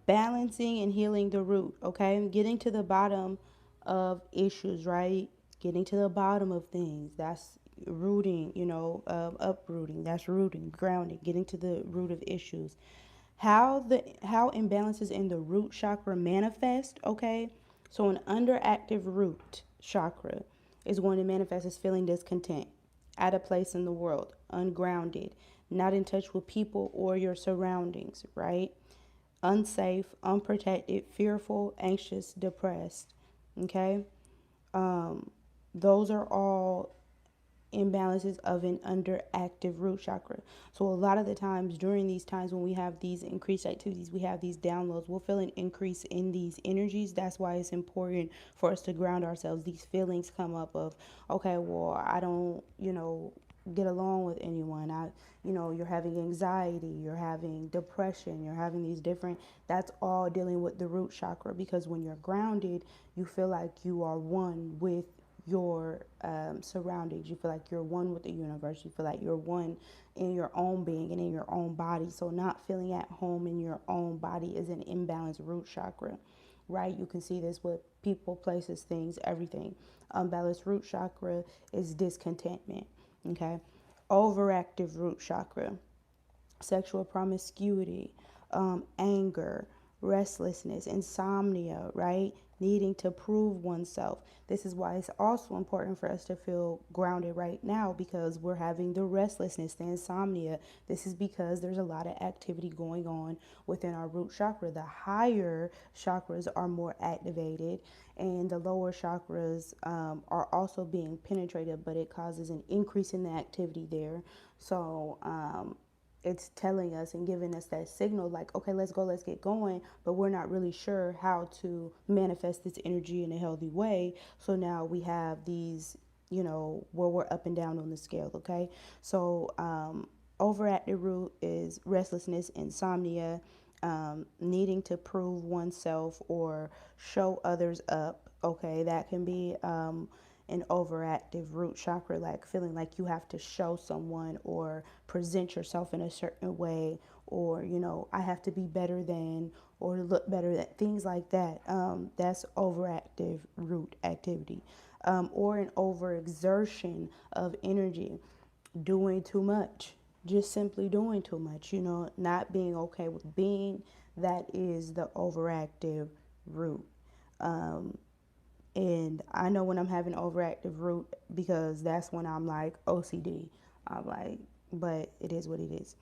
balancing and healing the root, okay? Getting to the bottom of issues, right? Getting to the bottom of things. That's rooting, uprooting. That's rooting, grounding, getting to the root of issues. How imbalances in the root chakra manifest, okay? So an underactive root chakra is going to manifest as feeling discontent, out of place in the world, ungrounded, not in touch with people or your surroundings, right? Unsafe, unprotected, fearful, anxious, depressed. Okay? Those are all imbalances of an underactive root chakra. So a lot of the times during these times when we have these increased activities, we have these downloads, we'll feel an increase in these energies. That's why it's important for us to ground ourselves. These feelings come up of, okay, well, I don't, get along with anyone. You're having anxiety, you're having depression, you're having these different, that's all dealing with the root chakra, because when you're grounded, you feel like you are one with your surroundings. You feel like you're one with the universe. You feel like you're one in your own being and in your own body. So not feeling at home in your own body is an imbalanced root chakra, right? You can see this with people, places, things, everything. Unbalanced root chakra is discontentment, okay? Overactive root chakra, sexual promiscuity, anger, restlessness, insomnia, right? Needing to prove oneself. This is why it's also important for us to feel grounded right now, because we're having the restlessness, the insomnia. This is because there's a lot of activity going on within our root chakra. The higher chakras are more activated, and the lower chakras are also being penetrated, but it causes an increase in the activity there. So, it's telling us and giving us that signal like, okay, let's go, let's get going, but we're not really sure how to manifest this energy in a healthy way. So now we have these, where we're up and down on the scale, okay? So overactive root is restlessness, insomnia, needing to prove oneself or show others up, okay? That can be an overactive root chakra, like feeling like you have to show someone or present yourself in a certain way, or I have to be better than or look better than, things like that. That's overactive root activity, or an overexertion of energy, doing too much, just simply doing too much, not being okay with being. That is the overactive root. And I know when I'm having overactive root, because that's when I'm like OCD. I'm like, but it is what it is.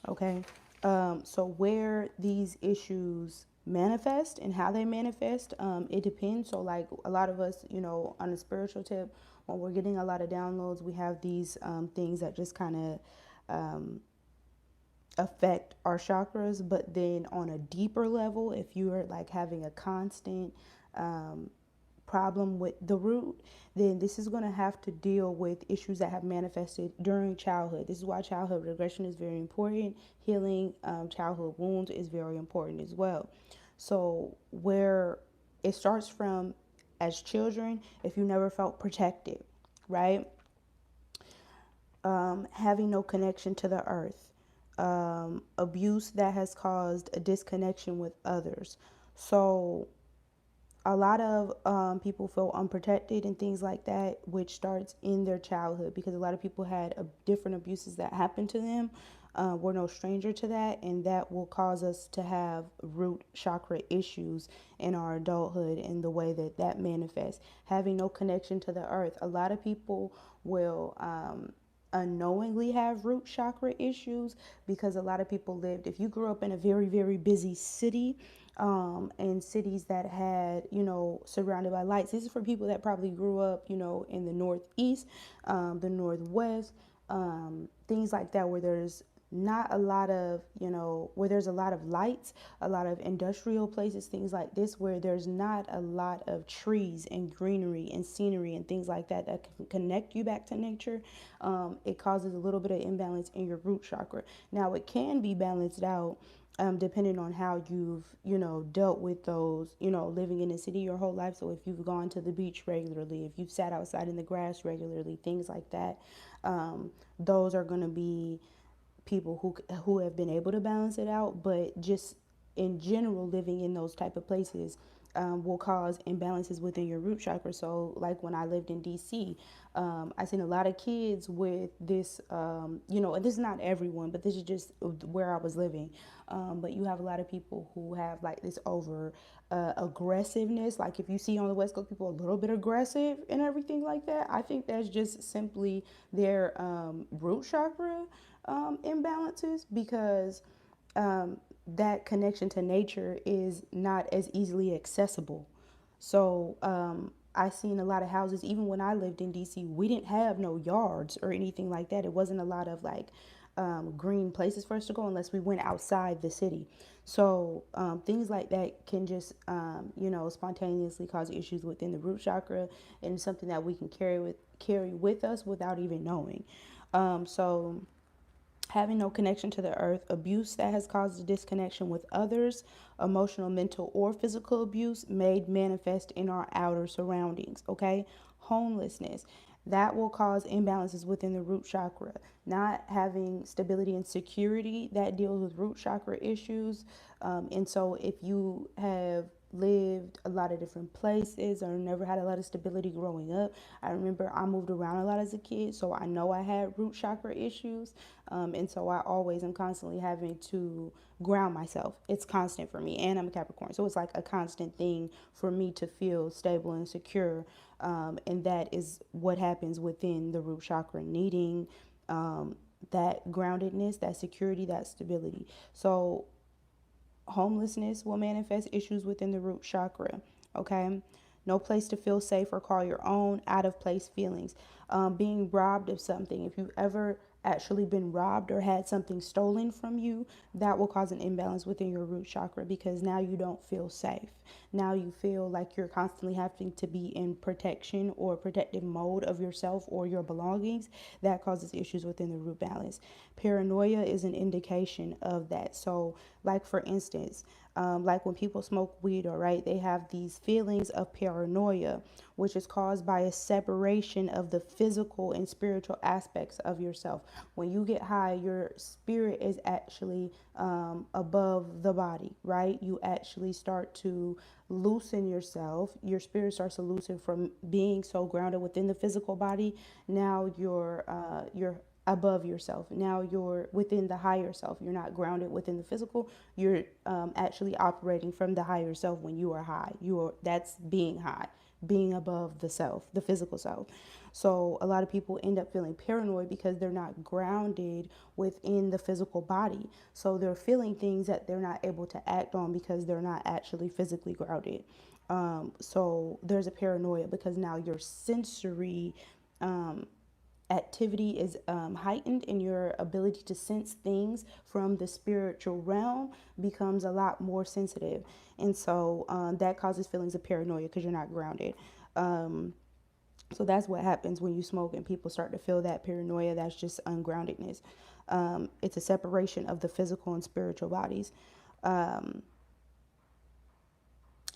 Okay. So where these issues manifest and how they manifest, it depends. So like a lot of us, on a spiritual tip, when we're getting a lot of downloads, we have these things that just kind of affect our chakras. But then on a deeper level, if you are like having a constant problem with the root, then this is going to have to deal with issues that have manifested during childhood. This is why childhood regression is very important. Healing childhood wounds is very important as well. So where it starts from, as children, if you never felt protected, right? Having no connection to the earth, abuse that has caused a disconnection with others. So a lot of people feel unprotected and things like that, which starts in their childhood, because a lot of people had different abuses that happened to them. We're no stranger to that, and that will cause us to have root chakra issues in our adulthood and the way that that manifests. Having no connection to the earth. A lot of people will unknowingly have root chakra issues because a lot of people lived, if you grew up in a very, very busy city, and cities that had, surrounded by lights. This is for people that probably grew up, in the Northeast, the Northwest, things like that, where there's not a lot of, where there's a lot of lights, a lot of industrial places, things like this, where there's not a lot of trees and greenery and scenery and things like that that can connect you back to nature. It causes a little bit of imbalance in your root chakra. Now, it can be balanced out depending on how you've, dealt with those, living in the city your whole life. So if you've gone to the beach regularly, if you've sat outside in the grass regularly, things like that, those are going to be people who have been able to balance it out. But just in general, living in those type of places will cause imbalances within your root chakra. So, like when I lived in DC, I seen a lot of kids with this, and this is not everyone, but this is just where I was living. But you have a lot of people who have like this over aggressiveness. Like if you see on the West Coast people a little bit aggressive and everything like that, I think that's just simply their root chakra imbalances, because that connection to nature is not as easily accessible. So I seen a lot of houses, even when I lived in DC, we didn't have no yards or anything like that. It wasn't a lot of like green places for us to go unless we went outside the city. So things like that can just, spontaneously cause issues within the root chakra, and something that we can carry with us without even knowing. So having no connection to the earth, abuse that has caused a disconnection with others, emotional, mental, or physical abuse made manifest in our outer surroundings, okay? Homelessness, that will cause imbalances within the root chakra. Not having stability and security, that deals with root chakra issues. And so if you have lived a lot of different places or never had a lot of stability growing up. I remember I moved around a lot as a kid, so I know I had root chakra issues. And so I always am constantly having to ground myself. It's constant for me, and I'm a Capricorn, so it's like a constant thing for me to feel stable and secure. And that is what happens within the root chakra, needing that groundedness, that security, that stability. So homelessness will manifest issues within the root chakra. Okay. No place to feel safe or call your own, out of place feelings. Being robbed of something. If you've ever actually been robbed or had something stolen from you, that will cause an imbalance within your root chakra, because now you don't feel safe. Now you feel like you're constantly having to be in protection or protective mode of yourself or your belongings. That causes issues within the root balance. Paranoia is an indication of that. So, like for instance, like when people smoke weed, all right, they have these feelings of paranoia, which is caused by a separation of the physical and spiritual aspects of yourself. When you get high, your spirit is actually above the body, right? You actually start to loosen yourself. Your spirit starts to loosen from being so grounded within the physical body. Now you're above yourself. Now you're within the higher self. You're not grounded within the physical. You're actually operating from the higher self when you are high. That's being high, being above the self, the physical self. So a lot of people end up feeling paranoid because they're not grounded within the physical body. So they're feeling things that they're not able to act on because they're not actually physically grounded. So there's a paranoia because now your sensory activity is heightened, and your ability to sense things from the spiritual realm becomes a lot more sensitive. And so that causes feelings of paranoia because you're not grounded. So that's what happens when you smoke and people start to feel that paranoia. That's just ungroundedness. It's a separation of the physical and spiritual bodies.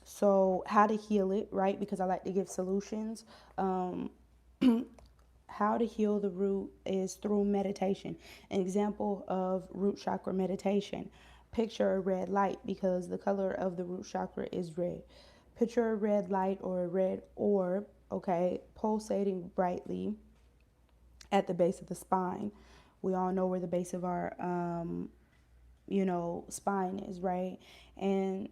So how to heal it, right? Because I like to give solutions. How to heal the root is through meditation. An example of root chakra meditation: picture a red light, because the color of the root chakra is red. Picture a red light or a red orb, okay, pulsating brightly at the base of the spine. We all know where the base of our spine is, right? And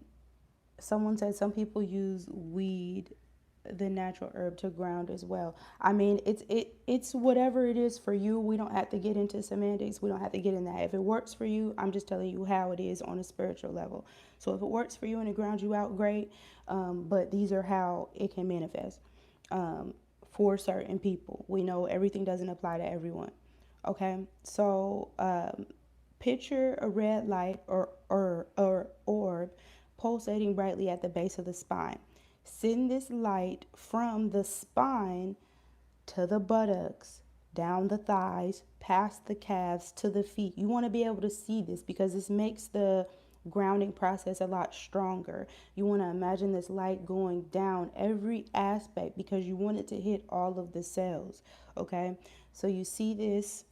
someone said some people use weed, the natural herb, to ground as well. I mean, it's whatever it is for you. We don't have to get into semantics. We don't have to get in that. If it works for you, I'm just telling you how it is on a spiritual level. So if it works for you and it grounds you out, great. But these are how it can manifest for certain people. We know everything doesn't apply to everyone. Okay, so picture a red light or orb pulsating brightly at the base of the spine. Send this light from the spine to the buttocks, down the thighs, past the calves to the feet. You want to be able to see this because this makes the grounding process a lot stronger. You want to imagine this light going down every aspect because you want it to hit all of the cells. Okay, so you see this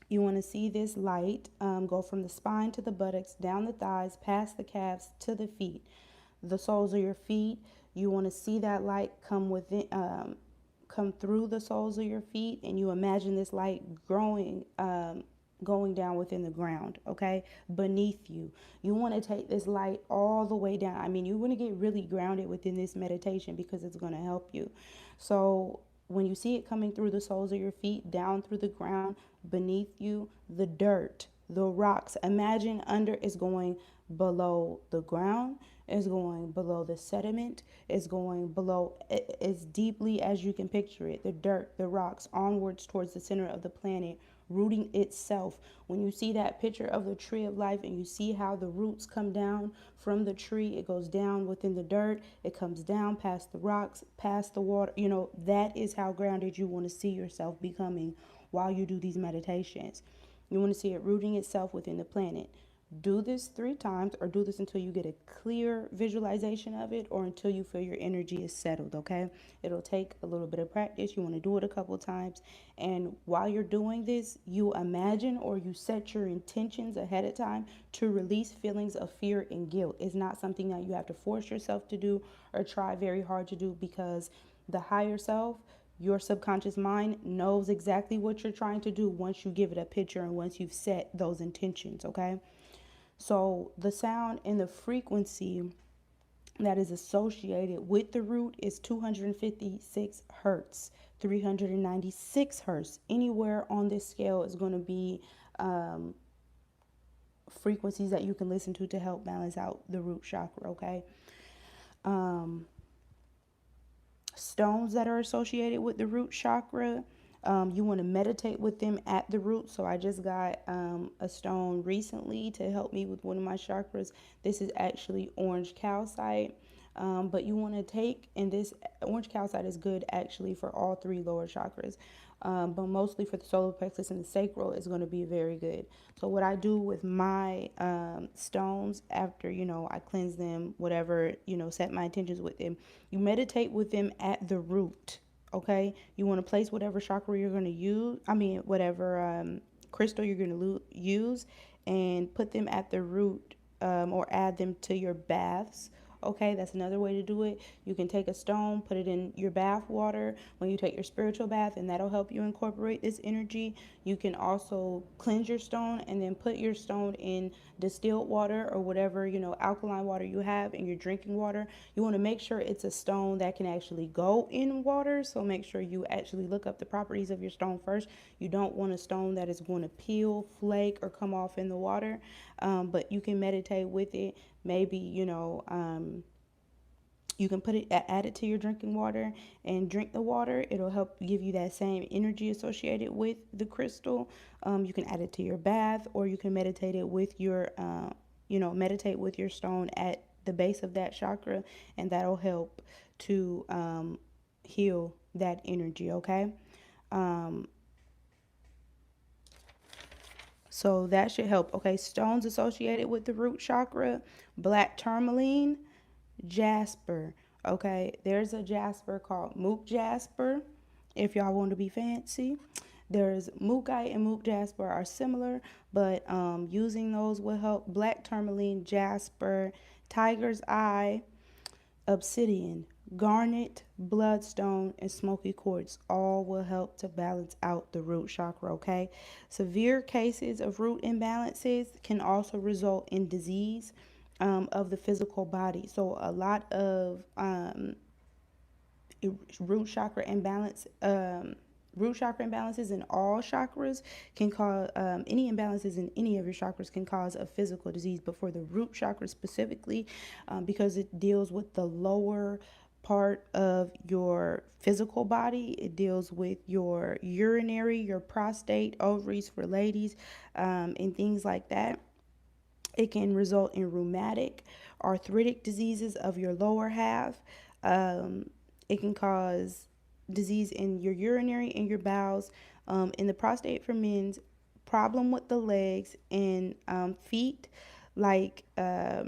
You want to see this light go from the spine to the buttocks, down the thighs, past the calves to the feet, the soles of your feet. You want to see that light come within, come through the soles of your feet, and you imagine this light growing, going down within the ground, okay, beneath you. You want to take this light all the way down. I mean, you want to get really grounded within this meditation because it's going to help you. So when you see it coming through the soles of your feet, down through the ground, beneath you, the dirt, the rocks, imagine under is going below the ground, is going below the sediment, is going below as deeply as you can picture it, the dirt, the rocks, onwards towards the center of the planet, rooting itself. When you see that picture of the tree of life and you see how the roots come down from the tree, it goes down within the dirt, it comes down past the rocks, past the water, that is how grounded you want to see yourself becoming while you do these meditations. You want to see it rooting itself within the planet. Do this 3 times, or do this until you get a clear visualization of it, or until you feel your energy is settled, okay? It'll take a little bit of practice. You want to do it a couple times. And while you're doing this, you imagine or you set your intentions ahead of time to release feelings of fear and guilt. It's not something that you have to force yourself to do or try very hard to do, because the higher self, your subconscious mind, knows exactly what you're trying to do once you give it a picture and once you've set those intentions, okay? So the sound and the frequency that is associated with the root is 256 hertz, 396 hertz. Anywhere on this scale is going to be frequencies that you can listen to help balance out the root chakra, okay? Stones that are associated with the root chakra, you want to meditate with them at the root. So I just got a stone recently to help me with one of my chakras. This is actually orange calcite. But you want to take, and this orange calcite is good actually for all 3 lower chakras. But mostly for the solar plexus and the sacral is going to be very good. So what I do with my stones after, I cleanse them, whatever, set my intentions with them, you meditate with them at the root, okay? You want to place whatever chakra you're going to use, whatever crystal you're going to use, and put them at the root, or add them to your baths. Okay, that's another way to do it. You can take a stone, put it in your bath water when you take your spiritual bath, and that'll help you incorporate this energy. You can also cleanse your stone and then put your stone in distilled water or whatever, alkaline water you have in your drinking water. You want to make sure it's a stone that can actually go in water. So make sure you actually look up the properties of your stone first. You don't want a stone that is going to peel, flake, or come off in the water. But you can meditate with it. Maybe, you can add it to your drinking water and drink the water. It'll help give you that same energy associated with the crystal. You can add it to your bath, or you can meditate it with your, meditate with your stone at the base of that chakra, and that'll help to heal that energy, okay? So that should help. Okay, stones associated with the root chakra: black tourmaline, jasper. Okay, there's a jasper called Mook jasper, if y'all want to be fancy. There's Mookite and Mook jasper are similar, but using those will help. Black tourmaline, jasper, tiger's eye, obsidian, garnet, bloodstone, and smoky quartz all will help to balance out the root chakra, okay? Severe cases of root imbalances can also result in disease of the physical body. So a lot of root chakra imbalance, root chakra imbalances in all chakras can cause, any imbalances in any of your chakras can cause a physical disease. But for the root chakra specifically, because it deals with the lower part of your physical body, it deals with your urinary, your prostate, ovaries for ladies, and things like that. It can result in rheumatic, arthritic diseases of your lower half. It can cause disease in your urinary and your bowels, in the prostate for men's, problem with the legs and feet, like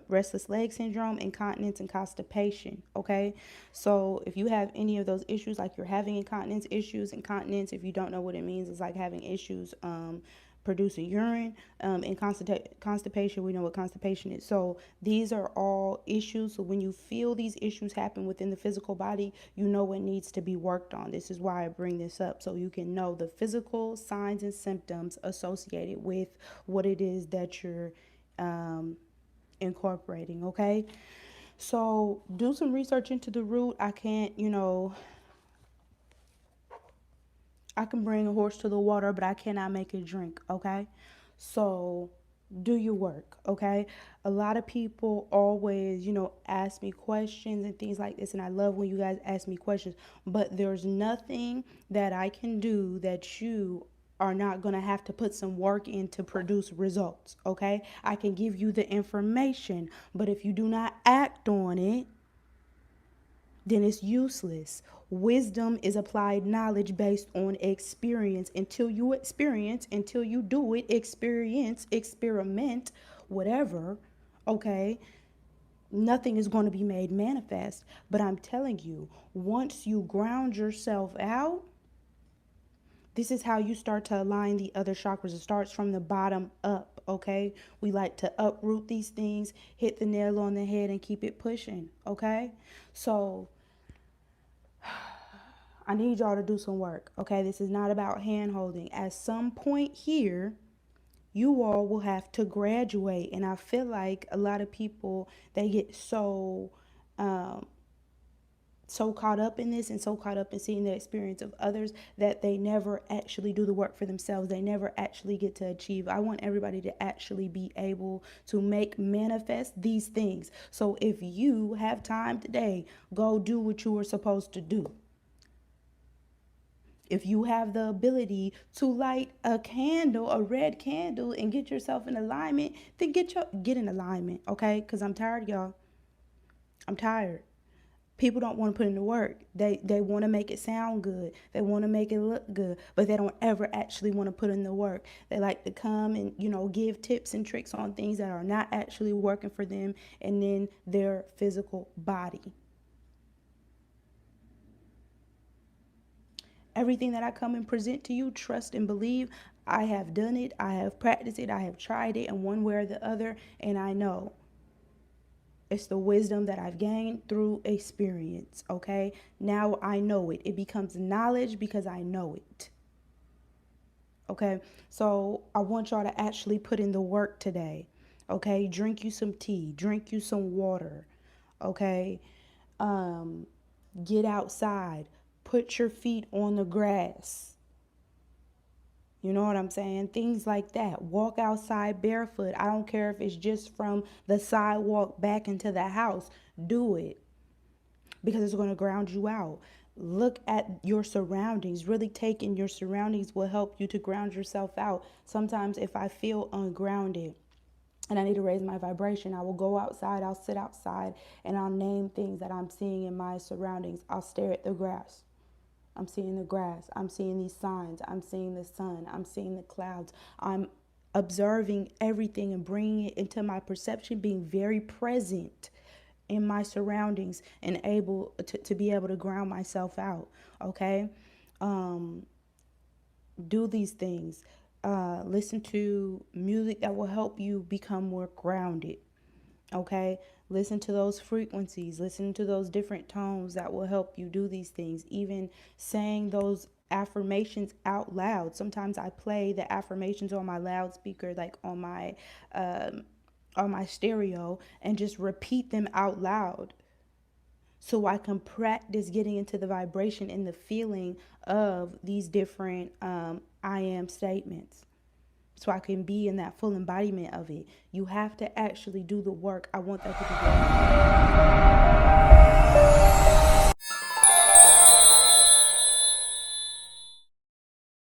restless leg syndrome, incontinence, and constipation. Okay, so if you have any of those issues, like you're having incontinence issues, incontinence, if you don't know what it means, it's like having issues producing urine, and constipation. We know what constipation is. So these are all issues. So when you feel these issues happen within the physical body, you know what needs to be worked on. This is why I bring this up, so you can know the physical signs and symptoms associated with what it is that you're incorporating. Okay, so do some research into the root. I can't, I can bring a horse to the water, but I cannot make it drink, okay? So do your work, okay? A lot of people always, ask me questions and things like this, and I love when you guys ask me questions, but there's nothing that I can do that you are not going to have to put some work in to produce results, okay? I can give you the information, but if you do not act on it, then it's useless. Wisdom is applied knowledge based on experience. Until you experience, until you do it, experience, experiment, whatever, okay, nothing is going to be made manifest. But I'm telling you, once you ground yourself out, this is how you start to align the other chakras. It starts from the bottom up, okay? We like to uproot these things, hit the nail on the head, and keep it pushing, okay? So I need y'all to do some work, okay? This is not about hand holding. At some point here, you all will have to graduate. And I feel like a lot of people, they get so caught up in this and so caught up in seeing the experience of others that they never actually do the work for themselves. They never actually get to achieve. I want everybody to actually be able to make manifest these things. So if you have time today, go do what you were supposed to do. If you have the ability to light a candle, a red candle, and get yourself in alignment, then get in alignment, okay? Because I'm tired, y'all. I'm tired. People don't want to put in the work. They want to make it sound good. They want to make it look good, but they don't ever actually want to put in the work. They like to come and, give tips and tricks on things that are not actually working for them and then their physical body. Everything that I come and present to you, trust and believe. I have done it. I have practiced it. I have tried it in one way or the other. And I know it's the wisdom that I've gained through experience. Okay. Now I know it. It becomes knowledge because I know it. Okay. So I want y'all to actually put in the work today. Okay. Drink you some tea. Drink you some water. Okay. Get outside. Put your feet on the grass. You know what I'm saying? Things like that. Walk outside barefoot. I don't care if it's just from the sidewalk back into the house. Do it. Because it's going to ground you out. Look at your surroundings. Really take in your surroundings will help you to ground yourself out. Sometimes if I feel ungrounded and I need to raise my vibration, I will go outside. I'll sit outside and I'll name things that I'm seeing in my surroundings. I'll stare at the grass. I'm seeing the grass. I'm seeing these signs. I'm seeing the sun. I'm seeing the clouds. I'm observing everything and bringing it into my perception, being very present in my surroundings and able to be able to ground myself out. Okay. Do these things. Listen to music that will help you become more grounded. Okay. Listen to those frequencies. Listen to those different tones that will help you do these things. Even saying those affirmations out loud. Sometimes I play the affirmations on my loudspeaker, like on my stereo, and just repeat them out loud so I can practice getting into the vibration and the feeling of these different I am statements. So I can be in that full embodiment of it. You have to actually do the work. I want that to be done.